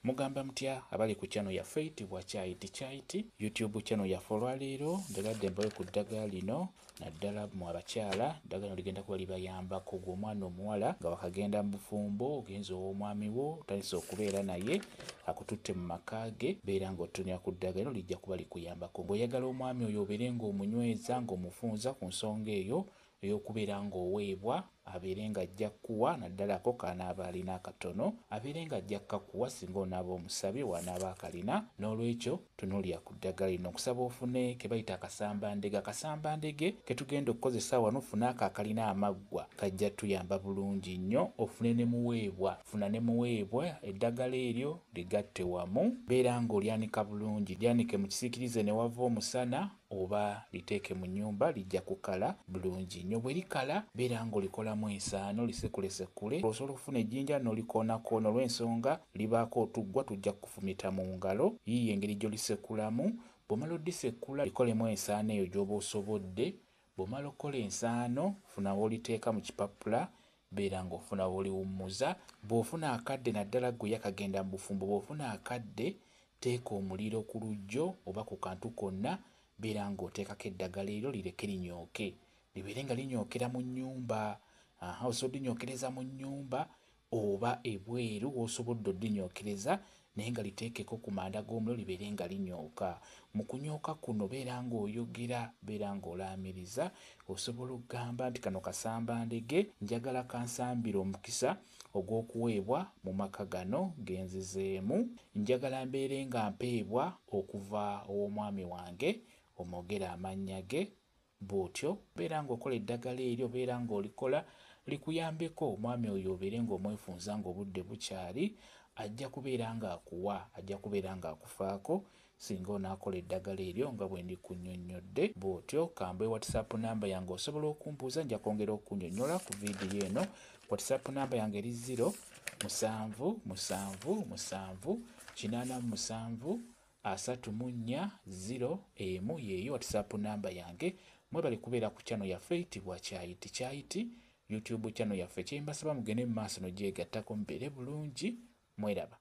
Mugamba mutya abali ku channel yaffe eyitibwa Kyayiti YouTube channel yaffe olwaleero ndagadde mbawe ku ddagala lino naddala mu abakyala ddagala lino ligenda kuba libayambako gw'omwana omuwala nga wakagenda mu bufumbo ogenza ow'omwami wo otandise okubeera naye akututte mu maka ge beera ng'otunira ku ddagala lino lijja kuba likuyambako ng'oyagala omwami oyo obeere ng'omunyweza ng'omufunza ku nsonga eyo ey'okubeera ng'oweebwa abeere ng'ajja kuwa naddala ako kanaaba alina akatono abeere ng'ajja kukakuwa singa onaaba omusabe wanaaba akalina n'olwekyo tunuulira ku ddagala lino okusaba ofune ke bayita akasambandege ke tugenda okukozesa wano ofune ako akalina amaggwa kajja tuyamba bulungi nnyo ofune ne muweebwa funa ne muweebwa eddagala eryo ligatte wamu beera ng'olyanika bulungi lyanike mu kisiikirize ne wava omusana oba liteeke mu nnyumba lijja kukala bulungi nnyo bwe likala beera ng'olikolamu ensaano lisekulesekule osobola okufuna ejjinja n'olikoonakona olw'ensonga libaako otuggwa tujja kufumita mu ngalo yiiyo engeri gy'olisekulamu bw'omala oddisekula likolemu ensaano eyo gy'oba osobodde bw'omala okukola ensaano funa w'oliteeka mu kipapula beera ng'ofuna w'oliwummuza bw'ofuna akadde naddala ggwe yakagenda mu bufumbo bw'ofuna akadde teeka omuliro ku lujjo oba ku kantu konna beera ng'oteekako eddagala eryo lireke linyooke libeere nga linyookera mu nnyumba osobola oddinyokereza mu nnyumba oba ebweru w'osobodde oddinyookereza naye nga liteekeko ku manda g'omuliro libeere nga linyooka mu kunyooka kuno beera ng'oyogera beera ng'olaamiriza osobola okugamba nti kano kasambandege njagala kansambire omukisa ogw'okuweebwa mu maka gano genzizeemu njagala mbeere nga mpeebwa okuva ow'omwami wange omwogera amannya ge bw'otyo beera ng'okola eddagala eryo beera ng'olikola likuyambeko omwami oyo obeere ng'omwefunza ng'obudde bukyali ajja kubeera ng'akuwa ajja kubeera ng'akufaako singa onaakola eddagala eryo nga bwe ndikunnyonnyodde bw'otyo kamba WhatsApp namba yange osobola okumbuuza nja kwongera okunnyonnyola ku viidiyo eno WhatsApp namba yange eri 0777873401 yeeyo WhatsApp namba yange mwebali kubeera ku channel yaffe eyitibwa Kyayiti YouTube channel yaffe kyembasaba mugende mu maaso n'ogyegattako mubeere bulungi mweraba.